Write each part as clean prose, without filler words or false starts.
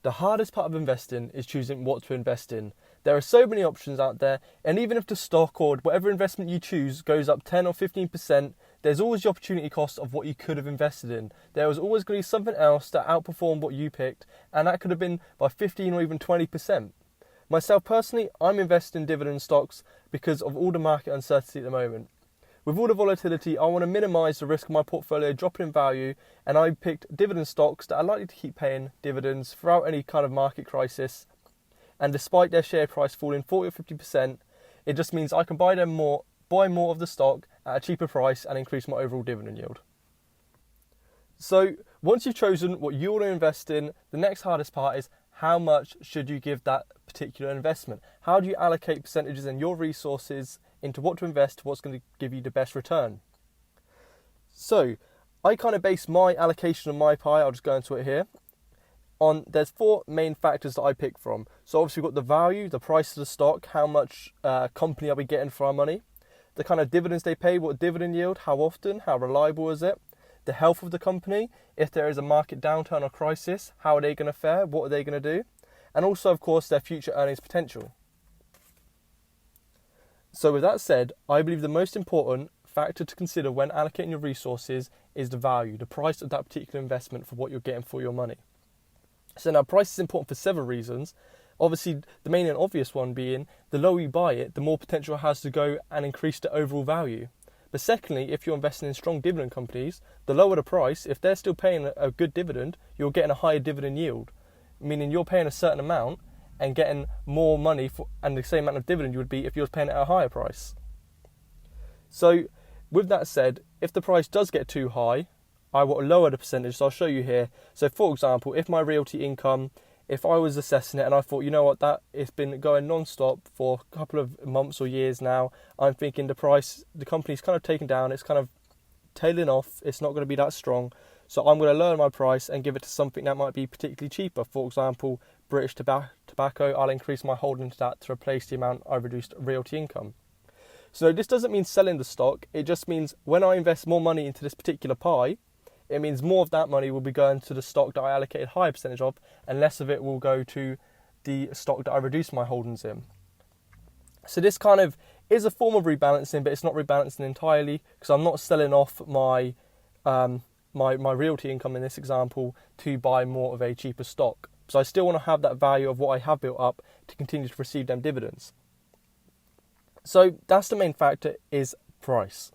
The hardest part of investing is choosing what to invest in. There are so many options out there, and even if the stock or whatever investment you choose goes up 10 or 15%, there's always the opportunity cost of what you could have invested in. There was always going to be something else that outperformed what you picked, and that could have been by 15 or even 20%. Myself personally, I'm investing in dividend stocks because of all the market uncertainty at the moment. With all the volatility, I want to minimise the risk of my portfolio dropping in value, and I picked dividend stocks that are likely to keep paying dividends throughout any kind of market crisis. And despite their share price falling 40 or 50%, it just means I can buy more of the stock at a cheaper price and increase my overall dividend yield. So once you've chosen what you want to invest in, the next hardest part is how much should you give that particular investment? How do you allocate percentages in your resources into what to invest, what's going to give you the best return? So I kind of base my allocation of my pie, I'll just go into it here, there's 4 main factors that I pick from. So obviously we've got the value, the price of the stock, how much company are we getting for our money, the kind of dividends they pay, what dividend yield, how often, how reliable is it, the health of the company, if there is a market downturn or crisis, how are they going to fare, what are they going to do, and also of course their future earnings potential. So with that said, I believe the most important factor to consider when allocating your resources is the value, the price of that particular investment for what you're getting for your money. So now price is important for several reasons. Obviously the main and obvious one being the lower you buy it, the more potential it has to go and increase the overall value. But secondly, if you're investing in strong dividend companies, the lower the price, if they're still paying a good dividend, you're getting a higher dividend yield, meaning you're paying a certain amount and getting more money and the same amount of dividend you would be if you were paying it at a higher price. So with that said, if the price does get too high, I will lower the percentage, so I'll show you here. So for example, if my realty income, if I was assessing it and I thought, you know what, that it's been going non-stop for a couple of months or years now, I'm thinking the company's kind of taken down, it's kind of tailing off, it's not going to be that strong, so I'm going to lower my price and give it to something that might be particularly cheaper. For example, British tobacco, I'll increase my holding to that to replace the amount I reduced realty income. So this doesn't mean selling the stock, it just means when I invest more money into this particular pie, it means more of that money will be going to the stock that I allocated a higher percentage of, and less of it will go to the stock that I reduced my holdings in. So this kind of is a form of rebalancing, but it's not rebalancing entirely, because I'm not selling off my my realty income in this example to buy more of a cheaper stock. So I still want to have that value of what I have built up to continue to receive them dividends. So that's the main factor, is price.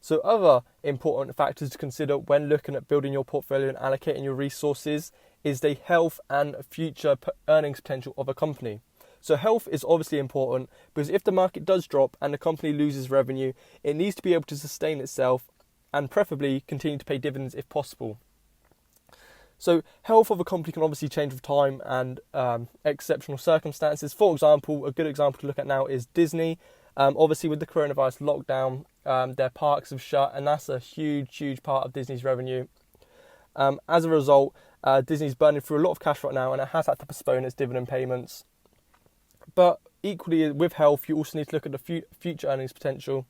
So other important factors to consider when looking at building your portfolio and allocating your resources is the health and future earnings potential of a company. So health is obviously important because if the market does drop and the company loses revenue, it needs to be able to sustain itself and preferably continue to pay dividends if possible. So health of a company can obviously change with time and exceptional circumstances. For example, a good example to look at now is Disney. Obviously with the coronavirus lockdown, their parks have shut, and that's a huge part of Disney's revenue. As a result, Disney's burning through a lot of cash right now, and it has had to postpone its dividend payments. But equally with health, you also need to look at the future earnings potential.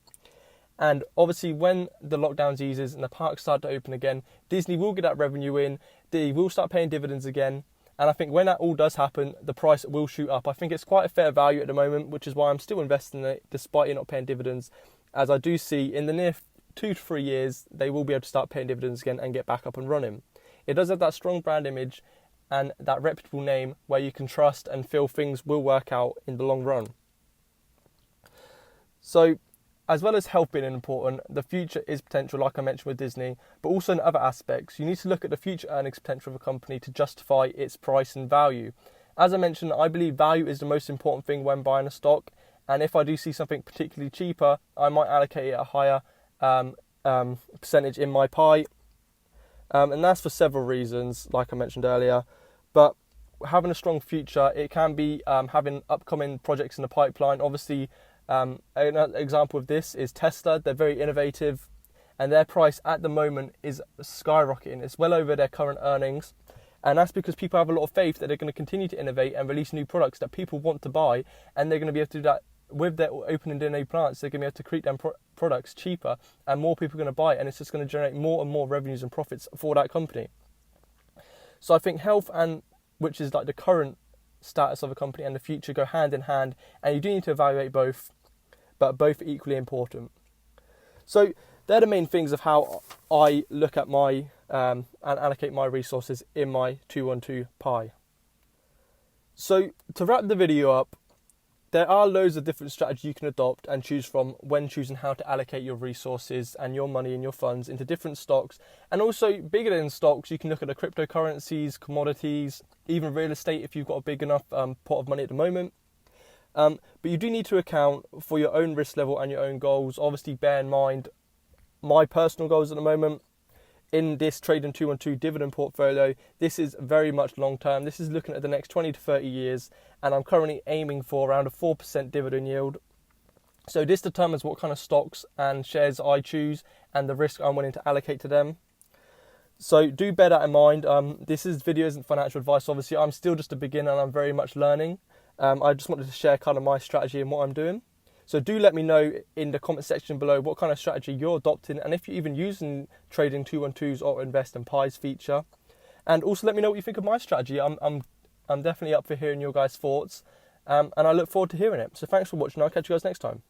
And obviously when the lockdowns eases and the parks start to open again, Disney will get that revenue in, they will start paying dividends again. And I think when that all does happen, the price will shoot up. I think it's quite a fair value at the moment, which is why I'm still investing in it despite it not paying dividends, as I do see in the near 2 to 3 years, they will be able to start paying dividends again and get back up and running. It does have that strong brand image and that reputable name where you can trust and feel things will work out in the long run. So, as well as health being important, the future is potential, like I mentioned with Disney, but also in other aspects. You need to look at the future earnings potential of a company to justify its price and value. As I mentioned, I believe value is the most important thing when buying a stock, and if I do see something particularly cheaper, I might allocate it a higher percentage in my pie. And that's for several reasons, like I mentioned earlier. But having a strong future, it can be having upcoming projects in the pipeline. Obviously, another example of this is Tesla. They're very innovative, and their price at the moment is skyrocketing. It's well over their current earnings, and that's because people have a lot of faith that they're going to continue to innovate and release new products that people want to buy, and they're going to be able to do that with their opening their new plants. They're going to be able to create them products cheaper, and more people are going to buy it, and it's just going to generate more and more revenues and profits for that company. So I think health, and which is like the current status of a company, and the future go hand in hand, and you do need to evaluate both, but both are equally important. So they're the main things of how I look at my and allocate my resources in my 212 pie. So to wrap the video up, there are loads of different strategies you can adopt and choose from when choosing how to allocate your resources and your money and your funds into different stocks. And also, bigger than stocks, you can look at the cryptocurrencies, commodities, even real estate if you've got a big enough pot of money at the moment. But you do need to account for your own risk level and your own goals. Obviously, bear in mind my personal goals at the moment. In this Trading 212 dividend portfolio, this is very much long term. This is looking at the next 20 to 30 years, and I'm currently aiming for around a 4% dividend yield. So this determines what kind of stocks and shares I choose and the risk I'm willing to allocate to them. So do bear that in mind. This video isn't financial advice. Obviously, I'm still just a beginner and I'm very much learning. I just wanted to share kind of my strategy and what I'm doing. So do let me know in the comment section below what kind of strategy you're adopting, and if you're even using Trading 212's or Invest in Pies feature. And also let me know what you think of my strategy. I'm definitely up for hearing your guys' thoughts, and I look forward to hearing it. So thanks for watching. I'll catch you guys next time.